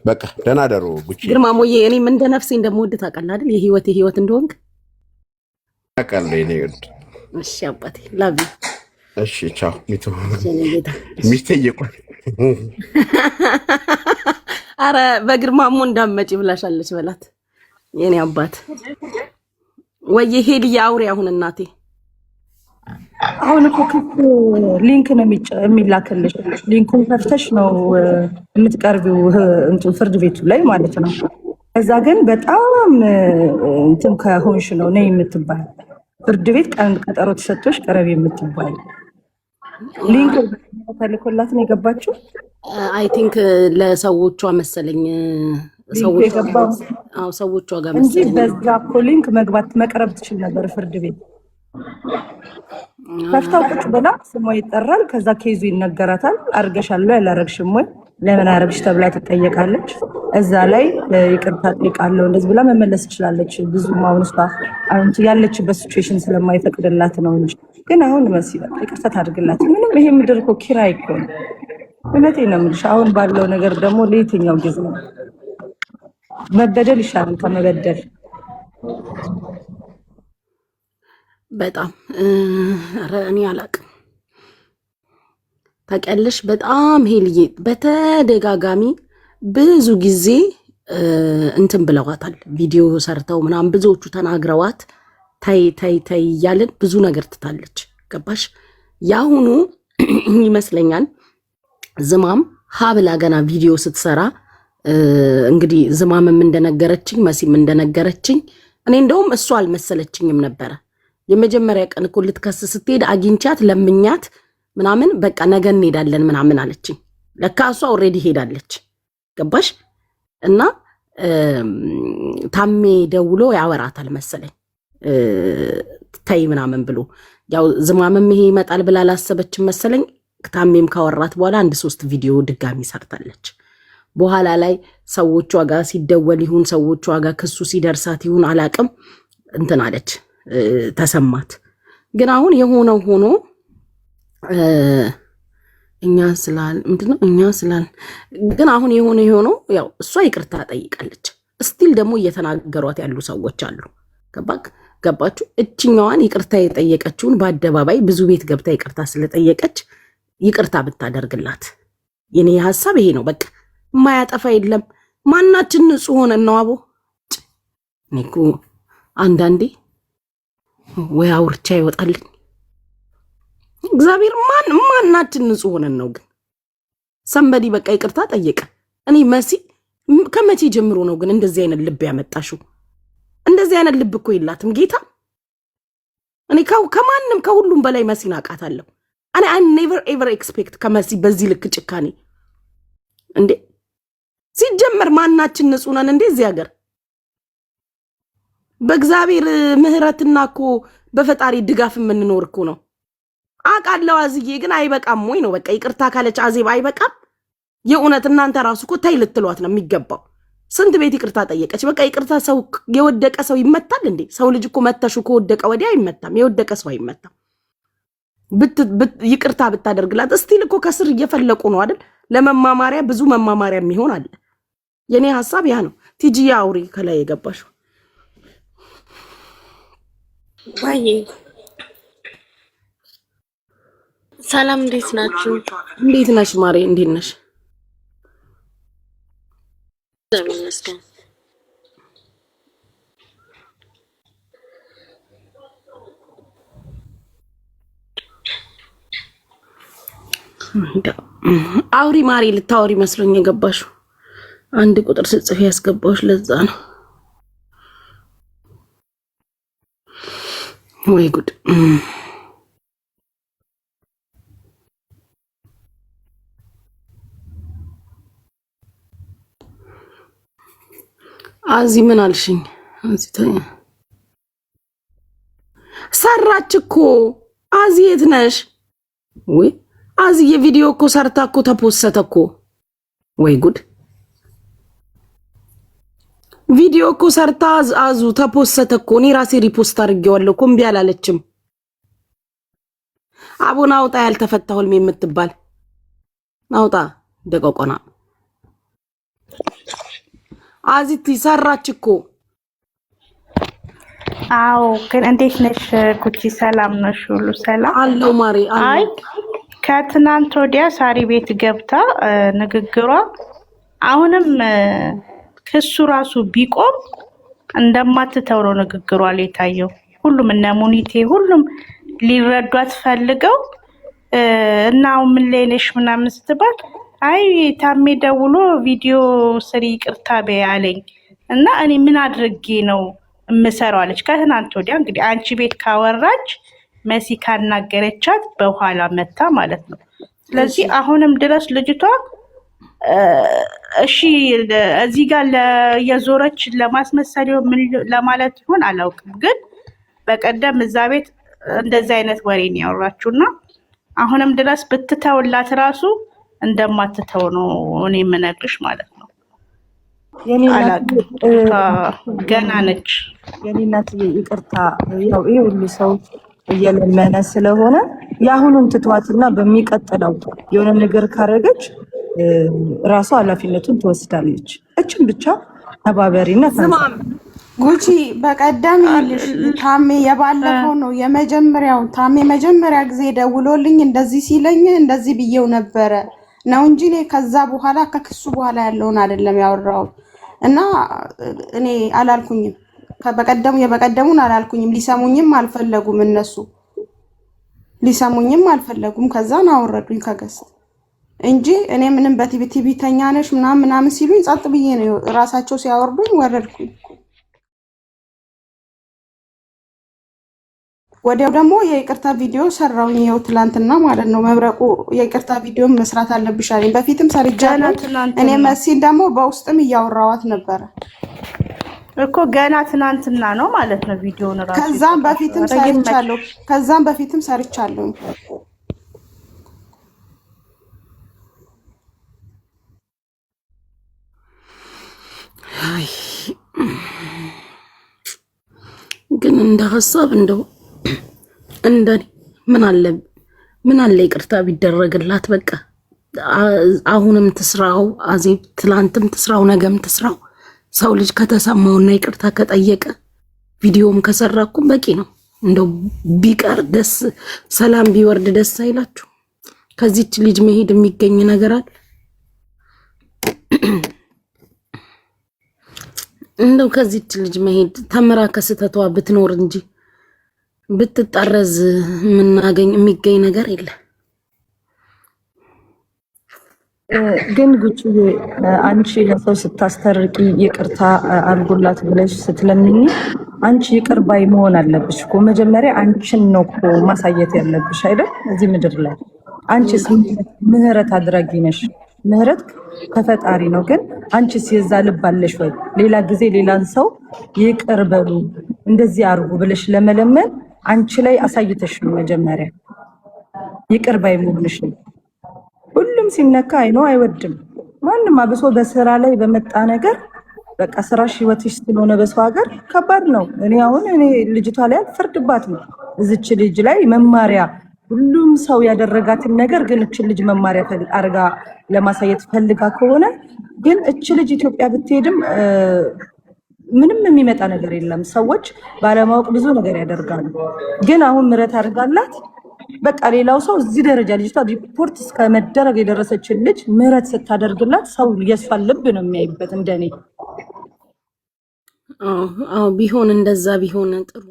በቃ ደህና ደሩ ጉቺ። ግርማሞዬ እኔም እንደ ነፍሴ እንደምወድ ታውቃለህ አይደል? የህይወት እንደሆንክ አውቃለሁ። እኔ ወድ እሺ አባቴ ላቭ ዩ። እሺ ቻው። ሚስቴ እየቆይ አረ በግርማሞ እንዳመጪ ብላሻለች በላት የኔ አባት። ወይ ሄድዬ አውሪ አሁን እናቴ። አሁን እኮ ሊንክ ነው የሚላክልሽ። ሊንኩን ከፍተሽ ነው የምትቀርቢው እንትን ፍርድ ቤቱ ላይ ማለት ነው። ከዛ ግን በጣም እንትን ከሆንሽ ነው ነይ የምትባል ፍርድ ቤት ቀን ቀጠሮ ተሰጥቶሽ ቀረብ የምትባል ሊንክ ተልኮላት ነው የገባችው። አይ ቲንክ ለሰዎቿ መሰለኝ ሰዎቿ ጋር መሰለኝ። በዛ እኮ ሊንክ መቅረብ ትችል ነበር ፍርድ ቤት። ከፍታው ቁጭ ብላ ስሟ ይጠራል። ከዛ ኬዙ ይነገራታል። አርገሻል ወይ አላረግሽም ወይ ለምን አረግሽ ተብላ ትጠየቃለች። እዛ ላይ ይቅርታ ጠይቃለሁ እንደዚህ ብላ መመለስ ትችላለች። ብዙ ማውንስታ አንቺ ያለችበት ሲቹዌሽን ስለማይፈቅድላት ነው እንጂ ግን አሁን መሲ በቃ ይቅርታ ታድርግላት። ምንም ይሄ ምድር እኮ ኪራይ እኮ ነው። እውነቴን ነው የምልሽ። አሁን ባለው ነገር ደግሞ ለየትኛው ጊዜ ነው መበደል ይሻላል ከመበደል። በጣም ኧረ እኔ አላቅም ታውቂያለሽ። በጣም ሄልዬ በተደጋጋሚ ብዙ ጊዜ እንትን ብለዋታል። ቪዲዮ ሰርተው ምናምን ብዙዎቹ ተናግረዋት ታይ ታይ ታይ እያልን ብዙ ነገር ትታለች። ገባሽ? ያሁኑ ይመስለኛል ዝማም ሀብላ ገና ቪዲዮ ስትሰራ እንግዲህ ዝማምም እንደነገረችኝ መሲም እንደነገረችኝ እኔ እንደውም እሷ አልመሰለችኝም ነበረ። የመጀመሪያ ቀን እኮ ልትከስ ስትሄድ አግኝቻት ለምኛት ምናምን በቃ ነገ እንሄዳለን ምናምን አለችኝ። ለካ እሷ ኦልሬዲ ሄዳለች። ገባሽ? እና ታሜ ደውሎ ያወራታል መሰለኝ ተይ ምናምን ብሎ ያው ዝማምም ይሄ ይመጣል ብላ አላሰበችም መሰለኝ። ታሜም ካወራት በኋላ 1-3 ቪዲዮ ድጋሚ ሰርታለች። በኋላ ላይ ሰዎቿ ጋር ሲደወል ይሁን ሰዎቿ ጋር ክሱ ሲደርሳት ይሁን አላቅም እንትን አለች ተሰማት። ግን አሁን የሆነው ሆኖ እኛ ስላል ግን አሁን የሆነው ያው እሷ ይቅርታ ጠይቃለች። ስቲል ደግሞ እየተናገሯት ያሉ ሰዎች አሉ። ገባችሁ? እችኛዋን ይቅርታ የጠየቀችውን በአደባባይ ብዙ ቤት ገብታ ይቅርታ ስለጠየቀች ይቅርታ ብታደርግላት የኔ ሀሳብ ይሄ ነው። በቃ የማያጠፋ የለም። ማናችን ንጹህ ሆነን ነው አቦ። እኔኮ አንዳንዴ ወይ አውርቻ ይወጣልኝ እግዚአብሔር። ማናችን ንጹህ ሆነን ነው ግን ሰንበዲ በቃ ይቅርታ ጠየቀ። እኔ መሲ ከመቼ ጀምሮ ነው ግን እንደዚህ አይነት ልብ ያመጣሽው? እንደዚህ አይነት ልብ እኮ የላትም ጌታ። እኔ ከማንም ከሁሉም በላይ መሲን አውቃታለሁ። እኔ አይ ኔቨር ኤቨር ኤክስፔክት ከመሲ በዚህ ልክ ጭካኔ እንዴ። ሲጀመር ማናችን ንጹህ ነን እንዴ እዚህ ሀገር? በእግዚአብሔር ምህረትና እኮ በፈጣሪ ድጋፍ የምንኖር እኮ ነው። አውቃለሁ አዝዬ፣ ግን አይበቃም ወይ ነው በቃ ይቅርታ ካለች አዜብ አይበቃም? የእውነት እናንተ ራሱ እኮ ታይ ልትሏት ነው የሚገባው። ስንት ቤት ይቅርታ ጠየቀች። በቃ ይቅርታ። ሰው የወደቀ ሰው ይመታል እንዴ? ሰው ልጅ እኮ መተሹ ከወደቀ ወዲያ አይመታም። የወደቀ ሰው አይመታም። ይቅርታ ብታደርግላት እስቲል እኮ ከስር እየፈለቁ ነው አይደል? ለመማማሪያ ብዙ መማማሪያ የሚሆን አለ። የኔ ሀሳብ ያ ነው። ቲጂ አውሪ ከላይ የገባሽው ወይ ሰላም፣ እንዴት ናችሁ? እንዴት ነሽ ማሬ? እንዴት ነሽ? ተመስገን። አውሪ ማሬ። ልታወሪ መስሎኝ የገባሽው አንድ ቁጥር ስጽፍ ያስገባሽ ለዛ ነው። ወይ ጉድ። አዚ ምን አልሽኝ? ሰራች እኮ አዚ። የት ነሽ? ወይ አዚ የቪዲዮ እኮ ሰርታ እኮ ተፖሰተ እኮ። ወይ ጉድ። ቪዲዮ እኮ ሰርታ አዙ ተፖሰተ እኮ። እኔ ራሴ ሪፖስት አድርጌዋለሁ እኮ። እምቢ አላለችም። አቦና አውጣ ያልተፈታሁልም የምትባል አውጣ ደቆቆና አዚቲ ሰራች እኮ። አዎ ግን እንዴት ነሽ ኩቺ? ሰላም ነሽ? ሁሉ ሰላም አለው ማሪ አለው። አይ ከትናንት ወዲያ ሳሪ ቤት ገብታ ንግግሯ አሁንም ክሱ ራሱ ቢቆም እንደማትተው ነው ንግግሯ ላይ ታየው። ሁሉም እነ ሙኒቴ ሁሉም ሊረዷት ፈልገው እናው ምን ላይ ነሽ ምናምን ስትባል አይ ታሜ ደውሎ ቪዲዮ ስሪ ይቅርታ በያለኝ እና እኔ ምን አድርጌ ነው እምሰራው አለች። ከትናንት ወዲያ እንግዲህ አንቺ ቤት ካወራች መሲ ካናገረቻት በኋላ መታ ማለት ነው። ስለዚህ አሁንም ድረስ ልጅቷ እሺ እዚህ ጋር የዞረች ለማስመሰል ምን ለማለት ይሆን አላውቅም። ግን በቀደም እዛ ቤት እንደዚህ አይነት ወሬ ነው ያወራችውና አሁንም ድረስ ብትተውላት ራሱ እንደማትተው ነው እኔ የምነግርሽ ማለት ነው። ገና ነች የኔ እናት ይቅርታ ያው ይሄ ሁሉ ሰው እየለመነ ስለሆነ የአሁኑን ትቷትና በሚቀጥለው የሆነ ነገር ካረገች ራሷ ኃላፊነቱን ትወስዳለች። እችን ብቻ ተባበሪና ስማም ጉቺ በቀደም ይልሽ ታሜ የባለፈው ነው የመጀመሪያው ታሜ መጀመሪያ ጊዜ ደውሎልኝ እንደዚህ ሲለኝ እንደዚህ ብዬው ነበረ ነው እንጂ እኔ ከዛ በኋላ ከክሱ በኋላ ያለውን አይደለም ያወራው እና እኔ አላልኩኝም። የበቀደሙን አላልኩኝም። ሊሰሙኝም አልፈለጉም እነሱ ሊሰሙኝም አልፈለጉም። ከዛን አወረዱኝ ከገስት እንጂ እኔ ምንም በቲቪ ተኛነሽ ምናምን ሲሉኝ ጸጥ ብዬ ነው ራሳቸው ሲያወርዱኝ ወረድኩኝ። ወዲያው ደግሞ የይቅርታ ቪዲዮ ሰራውኝ ይኸው ትላንትና ማለት ነው። መብረቁ የይቅርታ ቪዲዮ መስራት አለብሽ አለኝ። በፊትም ሰርቻለሁ እኔ መሲን ደግሞ በውስጥም እያወራዋት ነበረ እኮ ገና ትናንትና ነው ማለት ነው ቪዲዮውን ራሱ። ከዛም በፊትም ሰርቻለሁ። አይ ግን እንደ ሐሳብ እንደው እንደኔ ምን አለ ይቅርታ ቢደረግላት በቃ አሁንም ትስራው አዜብ ትላንትም ትስራው ነገም ትስራው። ሰው ልጅ ከተሰማውና ይቅርታ ከጠየቀ ቪዲዮም ከሰራኩ በቂ ነው። እንደው ቢቀር ደስ ሰላም ቢወርድ ደስ አይላችሁ? ከዚች ልጅ መሄድ የሚገኝ ነገር አለ? እንደው ከዚች ልጅ መሄድ ተምራ ከስተቷ ብትኖር እንጂ ብትጠረዝ የሚገኝ ነገር የለ። ግን ጉቺዬ አንቺ ለሰው ስታስተርቂ ይቅርታ አድርጉላት ብለሽ ስትለምኝ አንቺ ይቅር ባይ መሆን አለብሽ እኮ። መጀመሪያ አንቺን ነው እኮ ማሳየት ያለብሽ አይደል? እዚህ ምድር ላይ አንቺ ምህረት አድራጊ ነሽ። ምህረት ከፈጣሪ ነው። ግን አንቺስ የዛ ልብ አለሽ ወይ? ሌላ ጊዜ ሌላን ሰው ይቅር በሉ እንደዚህ አድርጉ ብለሽ ለመለመን አንቺ ላይ አሳይተሽ ነው መጀመሪያ ይቅር ባይ መሆንሽ ነው። ሁሉም ሲነካ አይኖ አይወድም ማንም። አብሶ በስራ ላይ በመጣ ነገር በቃ ስራሽ ህይወትሽ ስለሆነ በሰው ሀገር ከባድ ነው። እኔ ልጅቷ ላይ አልፈርድባትም። እዚች ልጅ ላይ መማሪያ ሁሉም ሰው ያደረጋትን ነገር ግን እች ልጅ መማሪያ አርጋ ለማሳየት ፈልጋ ከሆነ ግን እች ልጅ ኢትዮጵያ ብትሄድም ምንም የሚመጣ ነገር የለም። ሰዎች ባለማወቅ ብዙ ነገር ያደርጋሉ። ግን አሁን ምህረት አድርጋላት በቃ ሌላው ሰው እዚህ ደረጃ ልጅቷ ሪፖርት እስከ መደረግ የደረሰችን ልጅ ምህረት ስታደርግላት ሰው የሷን ልብ ነው የሚያይበት እንደኔ። ቢሆን እንደዛ ቢሆን ጥሩ